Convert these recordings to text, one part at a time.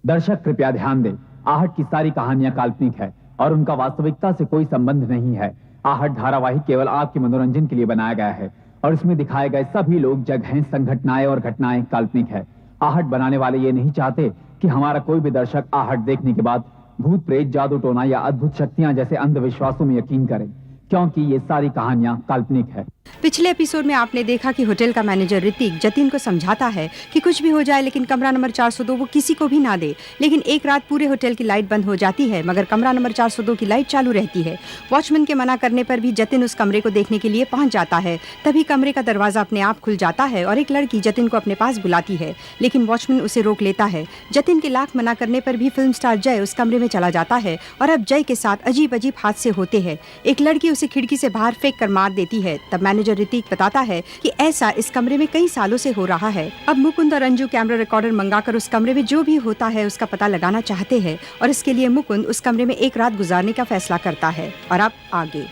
दर्शक कृपया ध्यान दें, आहट की सारी कहानियां काल्पनिक है और उनका वास्तविकता से कोई संबंध नहीं है। आहट धारावाहिक केवल आपके मनोरंजन के लिए बनाया गया है और इसमें दिखाए गए सभी लोग, जगहें, संघटनाएं और घटनाएं काल्पनिक है। आहट बनाने वाले ये नहीं चाहते कि हमारा कोई भी दर्शक आहट देखने के बाद भूत प्रेत, जादू टोना या अद्भुत शक्तियां जैसे अंधविश्वासों में यकीन करें, क्योंकि ये सारी कहानियां काल्पनिक है। पिछले एपिसोड में आपने देखा कि होटल का मैनेजर ऋतिक जतिन को समझाता है कि कुछ भी हो जाए लेकिन कमरा नंबर 402 वो किसी को भी ना दे। लेकिन एक रात पूरे होटल की लाइट बंद हो जाती है मगर कमरा नंबर 402 की लाइट चालू रहती है। वॉचमैन के मना करने पर भी जतिन उस कमरे को देखने के लिए पहुंच जाता है। तभी कमरे का दरवाजा अपने आप खुल जाता है और एक लड़की जतिन को अपने पास बुलाती है, लेकिन वॉचमैन उसे रोक लेता है। जतिन के लाख मना करने पर भी फिल्म स्टार जय उस कमरे में चला जाता है और अब जय के साथ अजीब अजीब हादसे होते हैं। एक लड़की उसे खिड़की से बाहर फेंक कर मार देती है। तब मैनेजर ऋतिक बताता है कि ऐसा इस कमरे में कई सालों से हो रहा है। अब मुकुंद और अंजू कैमरा रिकॉर्डर मंगाकर उस कमरे में जो भी होता है उसका पता लगाना चाहते हैं और इसके लिए मुकुंद उस कमरे में एक रात गुजारने का फैसला करता है। और अब आगे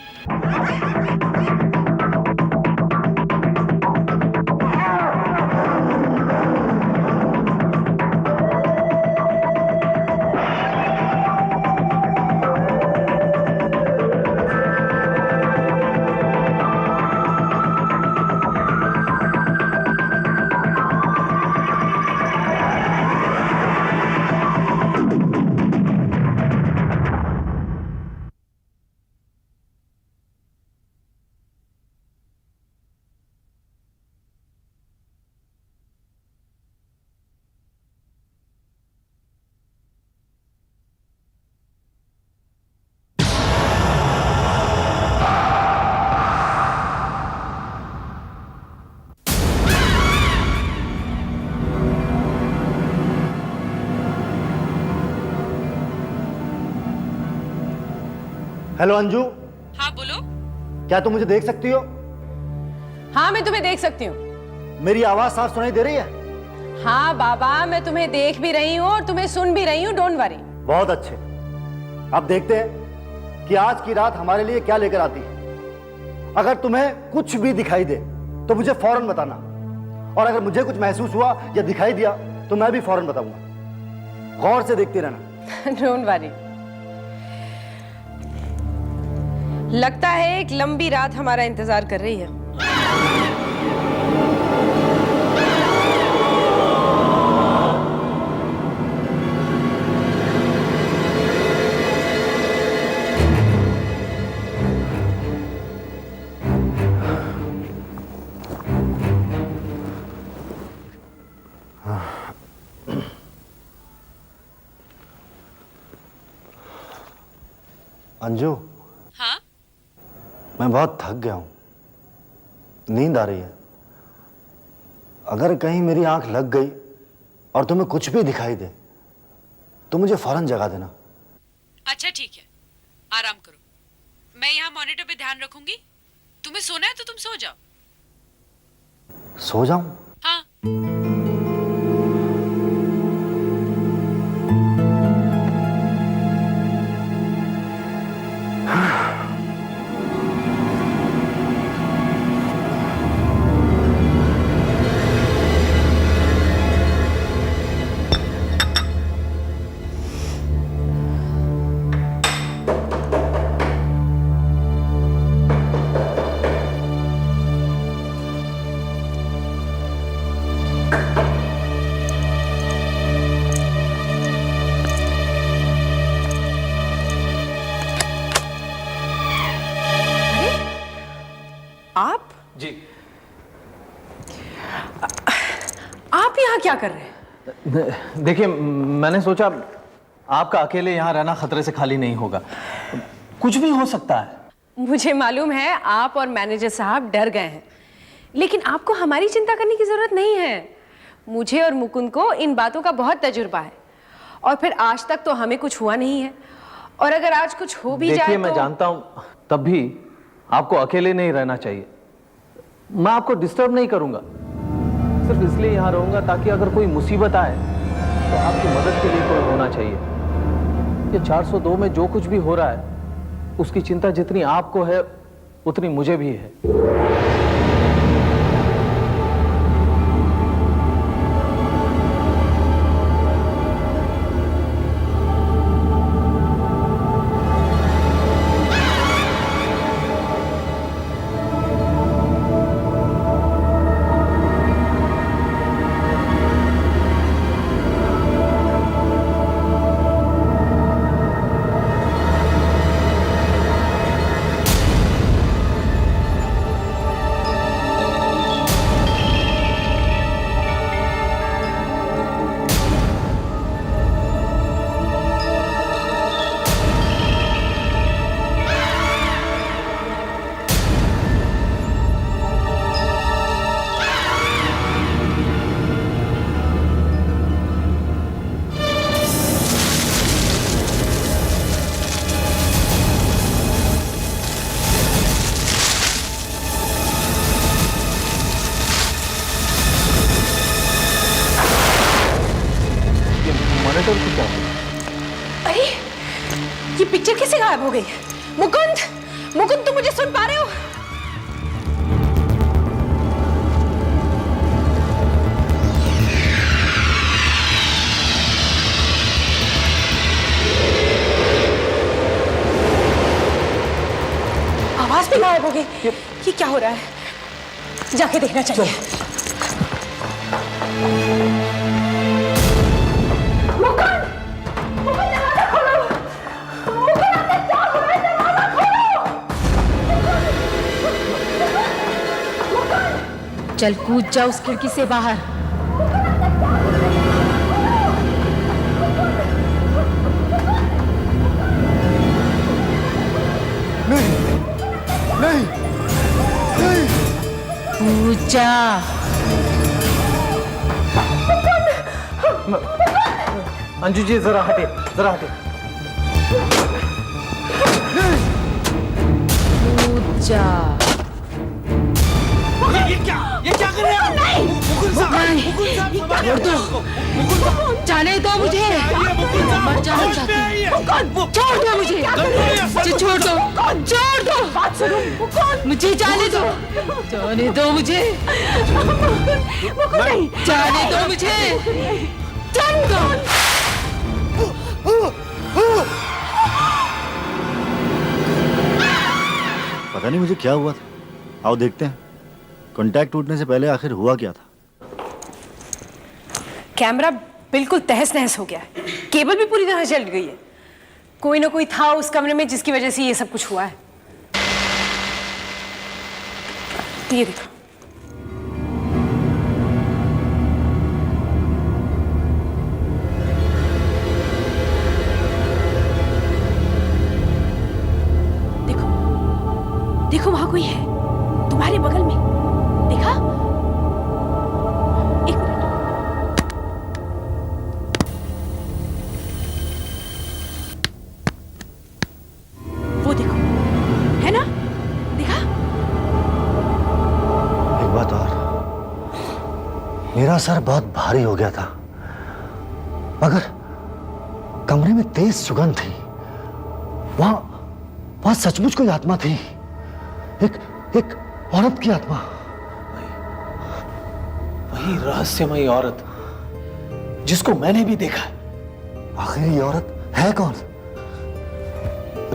हेलो अंजू। हाँ बोलो। क्या तुम मुझे देख सकती हो? हाँ मैं तुम्हें देख सकती हूँ। मेरी आवाज साफ सुनाई दे रही है? हाँ बाबा, मैं तुम्हें देख भी रही हूँ और तुम्हें सुन भी रही हूँ। Don't worry. बहुत अच्छे। अब देखते हैं कि आज की रात हमारे लिए क्या लेकर आती है। अगर तुम्हें कुछ भी दिखाई दे तो मुझे फौरन बताना, और अगर मुझे कुछ महसूस हुआ या दिखाई दिया तो मैं भी फौरन बताऊंगा। गौर से देखते रहना। Don't worry. लगता है एक लंबी रात हमारा इंतजार कर रही है। अंजू। हाँ? मैं बहुत थक गया हूं, नींद आ रही है। अगर कहीं मेरी आंख लग गई और तुम्हें कुछ भी दिखाई दे तो मुझे फौरन जगा देना। अच्छा ठीक है, आराम करो। मैं यहाँ मॉनिटर पे ध्यान रखूंगी। तुम्हें सोना है तो तुम सो जाओ। सो जाऊं? हाँ। आप? जी। आप यहाँ क्या कर रहे हैं? देखिए, मैंने सोचा आपका अकेले यहाँ रहना खतरे से खाली नहीं होगा। कुछ भी हो सकता है। मुझे मालूम है आप और मैनेजर साहब डर गए हैं, लेकिन आपको हमारी चिंता करने की जरूरत नहीं है। मुझे और मुकुंद को इन बातों का बहुत तजुर्बा है और फिर आज तक तो हमें कुछ हुआ नहीं है, और अगर आज कुछ हो भी जाए देखिए, तो... मैं जानता हूँ, तब भी आपको अकेले नहीं रहना चाहिए। मैं आपको डिस्टर्ब नहीं करूंगा, सिर्फ इसलिए यहाँ रहूंगा ताकि अगर कोई मुसीबत आए तो आपकी मदद के लिए कोई होना चाहिए। ये 402 में जो कुछ भी हो रहा है उसकी चिंता जितनी आपको है उतनी मुझे भी है। अरे ये पिक्चर कैसे गायब हो गई? मुकुंद, मुकुंद तुम मुझे सुन पा रहे हो? आवाज भी गायब हो गई। ये क्या हो रहा है? जाके देखना चाहिए। मुकुंद, मुकुंद दरवाजा खोलो। मुकुंद अंदर क्या हो रहा है? दरवाजा खोलो। चल कूद जा उस खिड़की से बाहर। नहीं, नहीं। कूद जा। अंजू जी जरा हटे, जरा हटे। कूद जा। ये क्या कर रहे हैं? छोड़ दो। जाने दो मुझे। मर जाना चाहती हूँ। छोड़ दो मुझे। छोड़ दो, छोड़ दो। मुझे जाने दो, जाने दो मुझे। जाने दो मुझे, जाने दो। पता नहीं मुझे क्या हुआ था। आओ देखते हैं कांटेक्ट टूटने से पहले आखिर हुआ क्या था। कैमरा बिल्कुल तहस नहस हो गया है। केबल भी पूरी तरह जल गई है। कोई ना कोई था उस कमरे में जिसकी वजह से ये सब कुछ हुआ है। ये देखो, देखो, देखो वहां कोई है तुम्हारे बगल में। देखा? एक मिनट। वो देखो, है ना? देखा? एक बात और, मेरा सर बहुत भारी हो गया था, मगर कमरे में तेज सुगंध थी। वहां सचमुच कोई आत्मा थी, एक औरत की आत्मा। वही रहस्यमयी औरत जिसको मैंने भी देखा है। आखिर ये औरत है कौन?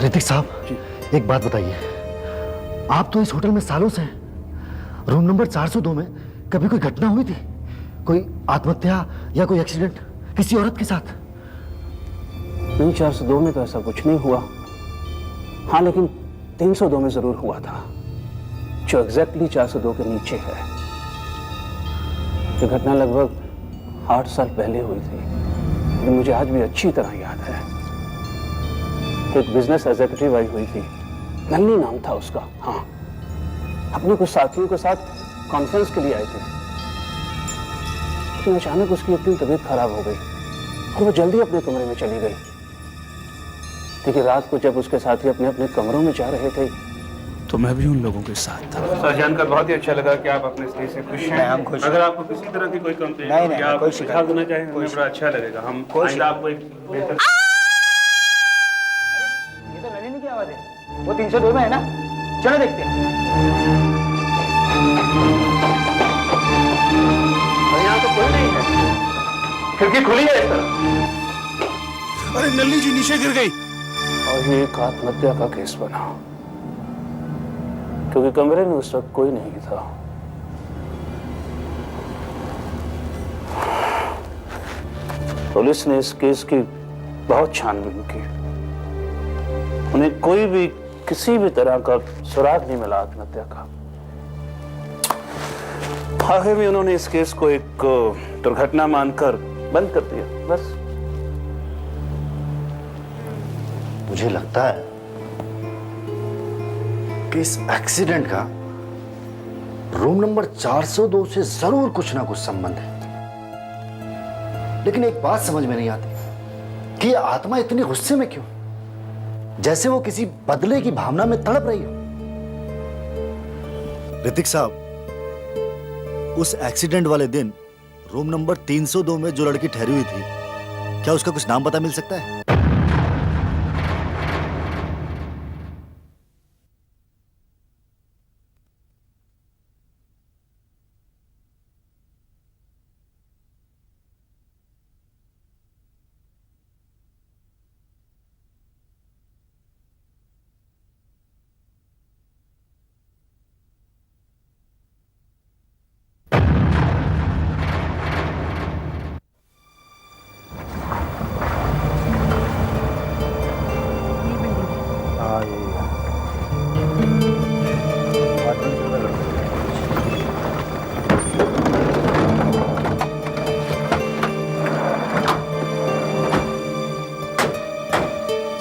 ऋतिक साहब, एक बात बताइए, आप तो इस होटल में सालों से हैं। रूम नंबर 402 में कभी कोई घटना हुई थी? कोई आत्महत्या या कोई एक्सीडेंट किसी औरत के साथ? नहीं, 402 में तो ऐसा कुछ नहीं हुआ। हाँ, लेकिन 302 में जरूर हुआ था, जो एग्जैक्टली 402 के नीचे है। ये घटना लगभग 8 साल पहले हुई थी, लेकिन मुझे आज भी अच्छी तरह याद है। एक बिजनेस एग्जीक्यूटिव आई हुई थी, नन्नी नाम था उसका। हाँ, अपने कुछ साथियों के साथ कॉन्फ्रेंस के लिए आई थी, लेकिन अचानक उसकी एक दिन तबीयत खराब हो गई और वो जल्दी अपने कमरे में चली गई। देखिए, रात को जब उसके साथी अपने अपने कमरों में जा रहे थे तो मैं भी उन लोगों के साथ था। सर, जानकर बहुत ही अच्छा लगा कि आप अपने स्टेज से खुश हैं। हम खुश हैं। अगर आपको किसी तरह की कोई कंप्लेंट नहीं, या आप कोई सुझाव देना चाहें, हमें बड़ा अच्छा लगेगा। हम आइंदा आपको एक बेहतर ये तो नलिनी की आवाज है। वो 302 में है ना? चलो देखते हैं। और यहाँ तो कोई नहीं है, खिड़की खुली है इस तरफ। अरे नल्ली जी नीचे गिर गई। और ये एक आत्महत्या का केस बना, क्योंकि कमरे में उस वक्त कोई नहीं था। पुलिस ने इस केस की बहुत छानबीन की, उन्हें कोई भी किसी भी तरह का सुराग नहीं मिला आत्महत्या का। आखिर में उन्होंने इस केस को एक दुर्घटना मानकर बंद कर दिया, बस। मुझे लगता है कि इस एक्सीडेंट का रूम नंबर 402 से जरूर कुछ ना कुछ संबंध है। लेकिन एक बात समझ में नहीं आती कि ये आत्मा इतनी गुस्से में क्यों, जैसे वो किसी बदले की भावना में तड़प रही हो। ऋतिक साहब, उस एक्सीडेंट वाले दिन रूम नंबर 302 में जो लड़की ठहरी हुई थी, क्या उसका कुछ नाम पता मिल सकता है?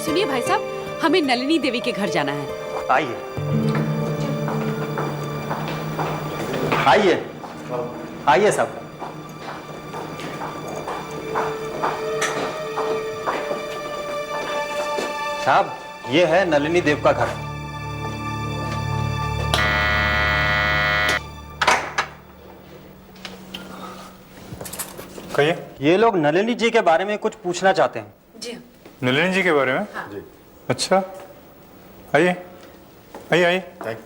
सुनिए भाई साहब, हमें नलिनी देवी के घर जाना है। आइए आइए आइए साहब। साहब, ये है नलिनी देव का घर। कहिए। ये लोग नलिनी जी के बारे में कुछ पूछना चाहते हैं। जी नलिनी जी के बारे में? जी। अच्छा, आइए आइए आइए।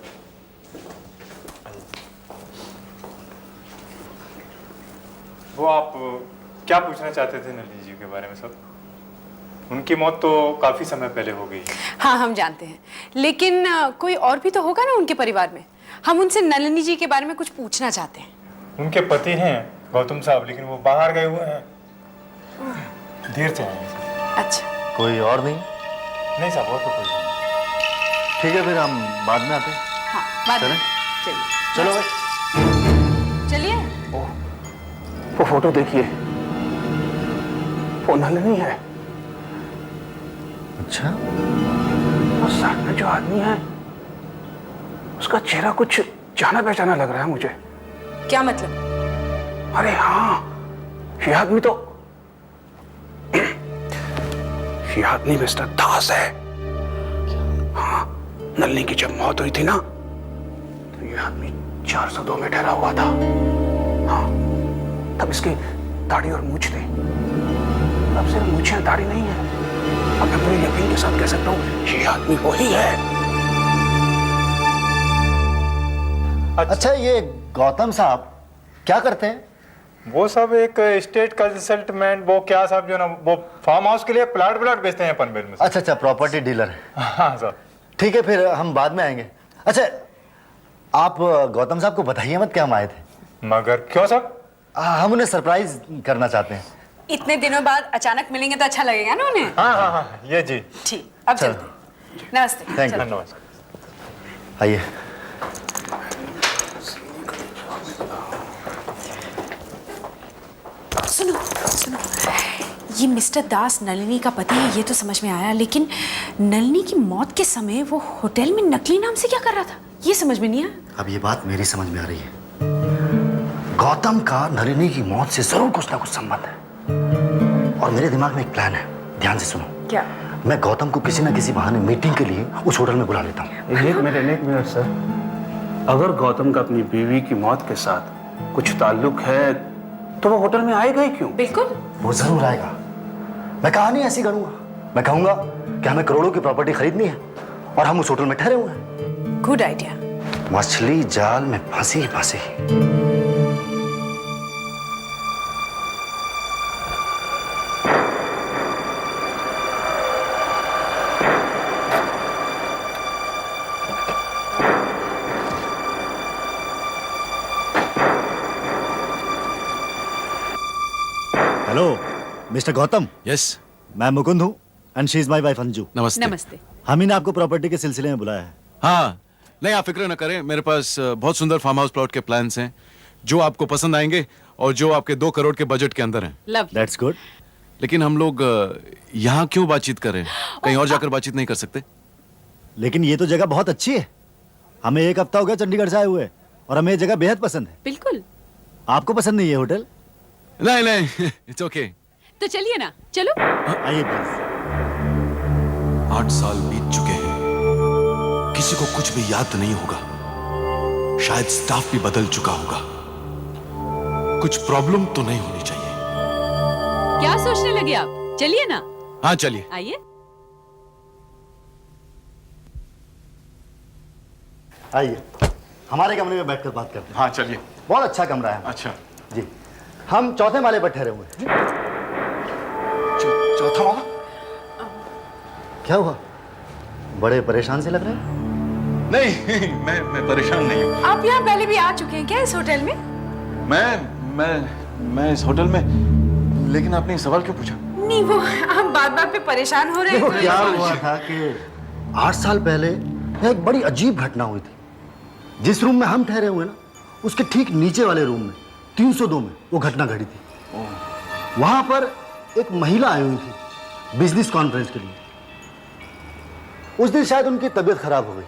वो आप क्या पूछना चाहते थे नलिनी जी के बारे में? सब उनकी मौत तो काफी समय पहले हो गई। हाँ, हम जानते हैं, लेकिन कोई और भी तो होगा ना उनके परिवार में। हम उनसे नलिनी जी के बारे में कुछ पूछना चाहते हैं। उनके पति हैं गौतम साहब, लेकिन वो बाहर गए हुए हैं, देर से आएंगे। अच्छा, कोई और नहीं? नहीं साहब, और तो कोई नहीं। ठीक है, फिर हम बाद में आते हैं। हाँ, बाद में। चलें? चलिए चलो भाई। चलिए। वो फोटो देखिए, वो नलिनी है। अच्छा, वो साथ में जो आदमी है उसका चेहरा कुछ जाना पहचाना लग रहा है मुझे। क्या मतलब? अरे हाँ, ये आदमी तो ये आदमी मिस्टर दास है। हाँ, नलिनी की जब मौत हुई थी ना, तो ये आदमी 402 में ठहरा हुआ था। हाँ, तब इसकी दाढ़ी और मूंछ थी। अब सिर्फ मूंछ और दाढ़ी नहीं है, अब मैं पूरे यकीन के साथ कह सकता हूँ ये आदमी वही है। अच्छा, ये गौतम साहब क्या करते हैं? वो सब एक स्टेट कंसल्टेंट, वो क्या साहब जो ना, वो फार्म हाउस के लिए प्लाट बेचते हैं पनवेल में। अच्छा अच्छा, प्रॉपर्टी डीलर है। हाँ साहब। ठीक है, फिर हम बाद में आएंगे। अच्छा, आप गौतम साहब को बताइए मत कि हम आए थे। मगर क्यों साहब? हम उन्हें सरप्राइज करना चाहते हैं। इतने दिनों बाद अचानक मिलेंगे तो अच्छा लगेगा ना उन्हें। हाँ हाँ हाँ, ये जी। ठीक, अब चलते हैं। नमस्ते। Thank you. धन्यवाद। आइए। सुनो सुनो, ये मिस्टर दास नलिनी का पति है, ये तो समझ में आया, लेकिन नलिनी की मौत के समय वो होटल में नकली नाम से क्या कर रहा था, ये समझ में नहीं आया। अब ये बात मेरी समझ में आ रही है। गौतम का नलिनी की मौत से जरूर कुछ ना कुछ संबंध है, और मेरे दिमाग में एक प्लान है। ध्यान से सुनो। क्या? मैं गौतम को किसी न किसी बहाने मीटिंग के लिए उस होटल में बुला लेता हूँ। एक मिनट सर, अगर गौतम का अपनी बीवी की मौत के साथ कुछ ताल्लुक है तो वो होटल में आएगा ही क्यों? बिल्कुल, वो जरूर आएगा। मैं कहानी ऐसी करूंगा, मैं कहूंगा कि हमें करोड़ों की प्रॉपर्टी खरीदनी है और हम उस होटल में ठहरे हुए हैं। Good idea. मछली जाल में फंसी ही फंसी। Hello mister Gautam. यस। मैं मुकुंद हूँ and she is my wife Anju. नमस्ते। नमस्ते। हम ही ने आपको प्रॉपर्टी के सिलसिले में बुलाया है। हाँ, नहीं आप फिक्र न करें, मेरे पास बहुत सुंदर फार्म हाउस प्लॉट के प्लान्स हैं जो आपको पसंद आएंगे और जो आपके 2 करोड़ के बजट के अंदर हैं। लवली। That's good. लेकिन हम लोग यहाँ क्यों बातचीत करें? कहीं और जाकर बातचीत नहीं कर सकते? लेकिन ये तो जगह बहुत अच्छी है। हमें 1 हफ्ता हो गया चंडीगढ़ से आए हुए और हमें ये जगह बेहद पसंद है। बिल्कुल। आपको पसंद नहीं है होटल? नहीं नहीं, इट्स ओके। तो चलिए ना, चलो। आइए प्लीज। 8 साल बीत चुके हैं, किसी को कुछ भी याद नहीं होगा। शायद स्टाफ भी बदल चुका होगा। कुछ प्रॉब्लम तो नहीं होनी चाहिए। क्या सोचने लगे आप? चलिए ना। हाँ चलिए। आइए। आइए, हमारे कमरे में बैठकर बात करते हैं। हाँ चलिए। बहुत अच्छा कमरा है। अच्छा जी, हम चौथे माले पर ठहरे हुए हैं। चौथा माला? क्या हुआ, बड़े परेशान से लग रहे हैं? नहीं, मैं परेशान नहीं हूँ। आप यहाँ पहले भी आ चुके हैं क्या इस होटल में? मैं इस होटल में, लेकिन आपने सवाल क्यों पूछा? नहीं, वो हम बात पे परेशान हो रहे देखो, हैं। क्या हुआ था कि 8 साल पहले एक बड़ी अजीब घटना हुई थी। जिस रूम में हम ठहरे हुए ना, उसके ठीक नीचे वाले रूम में 302 में वो घटना घटी थी। वहां पर एक महिला आई हुई थी बिजनेस कॉन्फ्रेंस के लिए। उस दिन शायद उनकी तबीयत खराब हो गई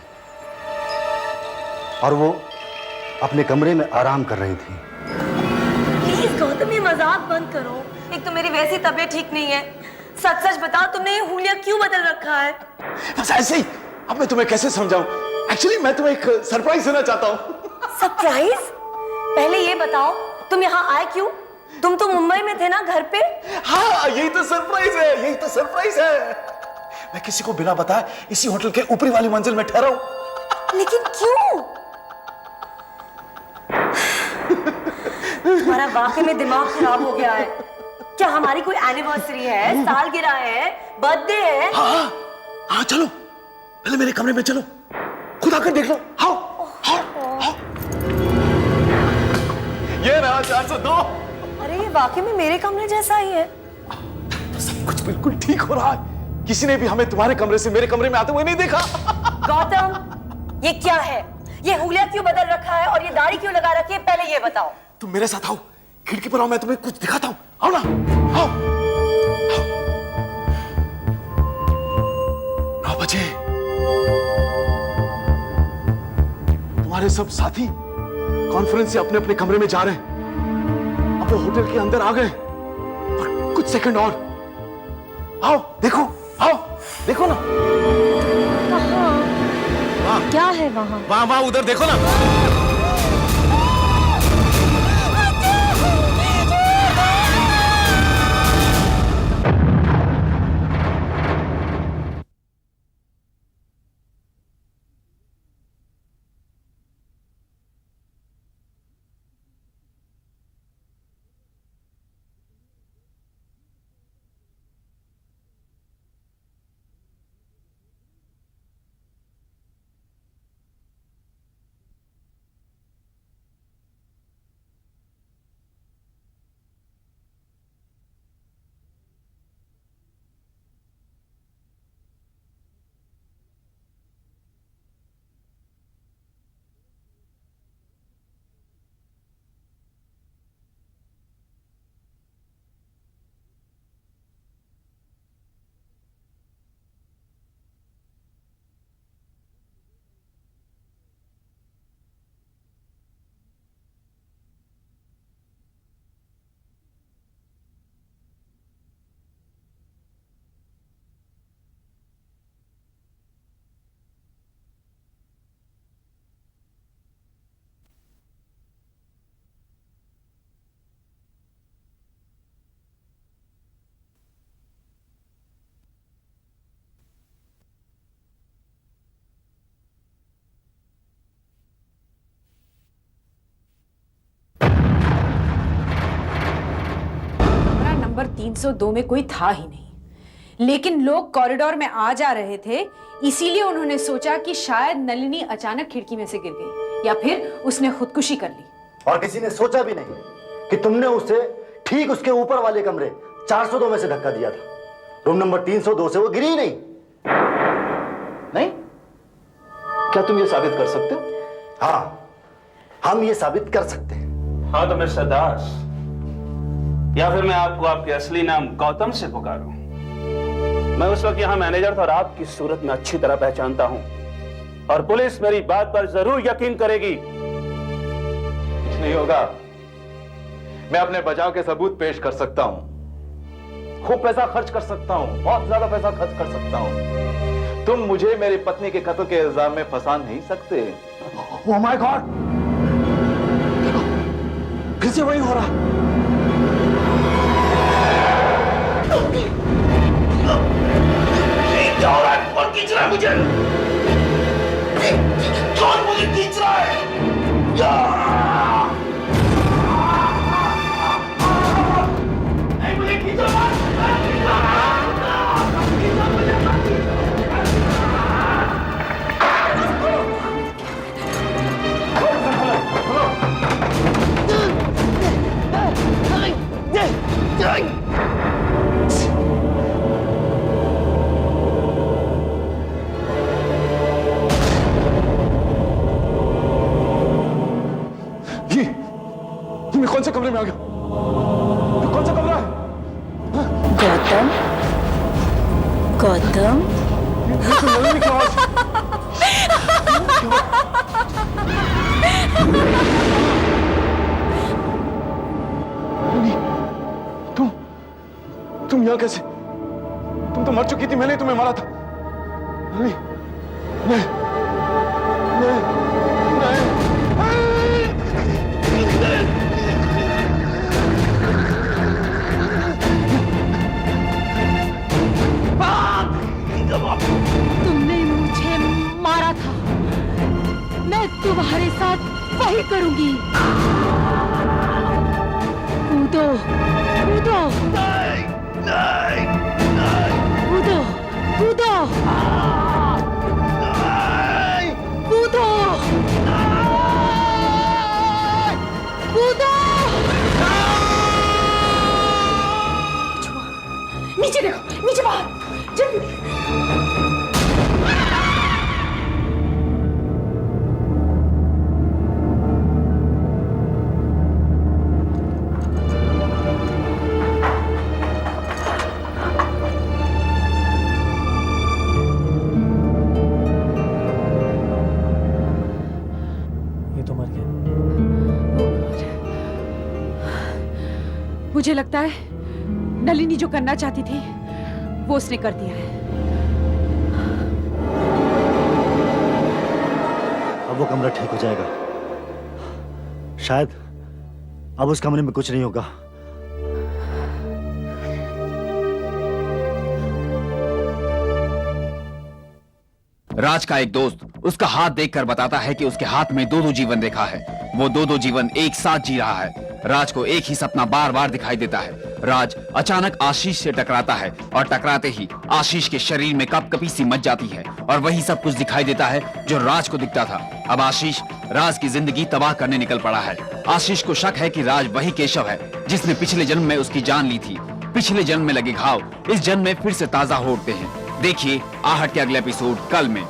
और वो अपने कमरे में आराम कर रही थी। प्लीज गौतम, ये मजाक बंद करो। एक तो मेरी वैसी तबीयत ठीक नहीं है। सच सच बताओ, तुमने ये हुलिया क्यों बदल रखा है? बस ऐसे ही। अब मैं तुम्हें कैसे समझाऊं? एक्चुअली मैं तुम्हें एक सरप्राइज देना चाहता हूँ। सरप्राइज? पहले ये बताओ, तुम यहाँ आए क्यों? तुम तो मुंबई में थे ना, घर पे? हाँ, यही तो सरप्राइज है, यही तो सरप्राइज है। मैं किसी को बिना बताए इसी होटल के ऊपरी वाली मंजिल में ठहरा हूँ। लेकिन क्यों? तुम्हारा वाकई में दिमाग खराब हो गया है क्या? हमारी कोई एनिवर्सरी है, सालगिरह है, बर्थडे है? हाँ, हाँ चलो, पहले मेरे कमरे में चलो, खुद आकर देख लो। हाँ। ये रहा 402। अरे ये वाकई में मेरे कमरे जैसा ही है। तो सब कुछ बिल्कुल ठीक हो रहा है। किसी ने भी हमें तुम्हारे कमरे से मेरे कमरे में आते हुए नहीं देखा। गौतम, ये क्या है? ये हुलिया क्यों बदल रखा है और ये दाढ़ी क्यों लगा रखी है? पहले ये बताओ। तुम मेरे साथ आओ, खिड़की पर आओ, मैं तुम्हें कुछ दिखाता हूँ। आओ ना, आओ। 9 बजे। तुम्हारे सब साथी कॉन्फ्रेंस से अपने अपने कमरे में जा रहे हैं। अब वो होटल के अंदर आ गए। और कुछ सेकंड और। आओ, देखो, आओ, देखो ना। कहाँ? क्या है वहाँ? वहाँ उधर देखो ना। नंबर 302 में कोई था ही नहीं, लेकिन लोग कॉरिडोर में आ जा रहे थे, इसीलिए उन्होंने सोचा कि शायद नलिनी अचानक खिड़की में से गिर गई या फिर उसने खुदकुशी कर ली। और किसी ने सोचा भी नहीं कि तुमने उसे ठीक उसके ऊपर वाले कमरे 402 में से धक्का दिया था। रूम नंबर 302 से वो गिरी ही नहीं। नहीं? क्या तुम ये साबित कर सकते हो? हाँ, हम ये साबित कर सकते हैं। हाँ तो मिस्टर दास, या फिर मैं आपको आपके असली नाम गौतम से पुकारूं? मैं उस वक्त यहाँ मैनेजर था और आपकी सूरत में अच्छी तरह पहचानता हूं, और पुलिस मेरी बात पर जरूर यकीन करेगी। कुछ नहीं होगा, मैं अपने बचाव के सबूत पेश कर सकता हूं। खूब पैसा खर्च कर सकता हूं, बहुत ज्यादा पैसा खर्च कर सकता हूं। तुम मुझे मेरी पत्नी के कत्ल के इल्जाम में फंसा नहीं सकते। ओह माय गॉड, फिर से वही हो रहा। मुझे, कौन मुझे खींच रहा है? नहीं, मुझे खींचो मत। ये मैं कौन से कमरे में आ गया? ये कौन सा कमरा है? गौतम, गौतम, ये तो लड़ने की आवाज। तुम यहाँ कैसे? तुम तो मर चुकी थी, मैंने ही तुम्हें मारा था। नहीं, नहीं, नहीं, तुमने मुझे मारा था, मैं तुम्हारे साथ वही करूंगी। कूदो, कूदो, कूदो, कूदो, कूदो, कूदो। नीचे देखो, नीचे बाहर, जल्दी। मुझे लगता है नलिनी जो करना चाहती थी वो उसने कर दिया है। अब वो कमरा ठीक हो जाएगा। शायद अब उस कमरे में कुछ नहीं होगा। राज का एक दोस्त उसका हाथ देखकर बताता है कि उसके हाथ में दो जीवन देखा है। वो दो जीवन एक साथ जी रहा है। राज को एक ही सपना बार बार दिखाई देता है। राज अचानक आशीष से टकराता है और टकराते ही आशीष के शरीर में कपकपी सी मच जाती है और वही सब कुछ दिखाई देता है जो राज को दिखता था। अब आशीष राज की जिंदगी तबाह करने निकल पड़ा है। आशीष को शक है कि राज वही केशव है जिसने पिछले जन्म में उसकी जान ली थी। पिछले जन्म में लगे घाव इस जन्म में फिर से ताजा हो उठते हैं। देखिए आहट के अगले एपिसोड कल में।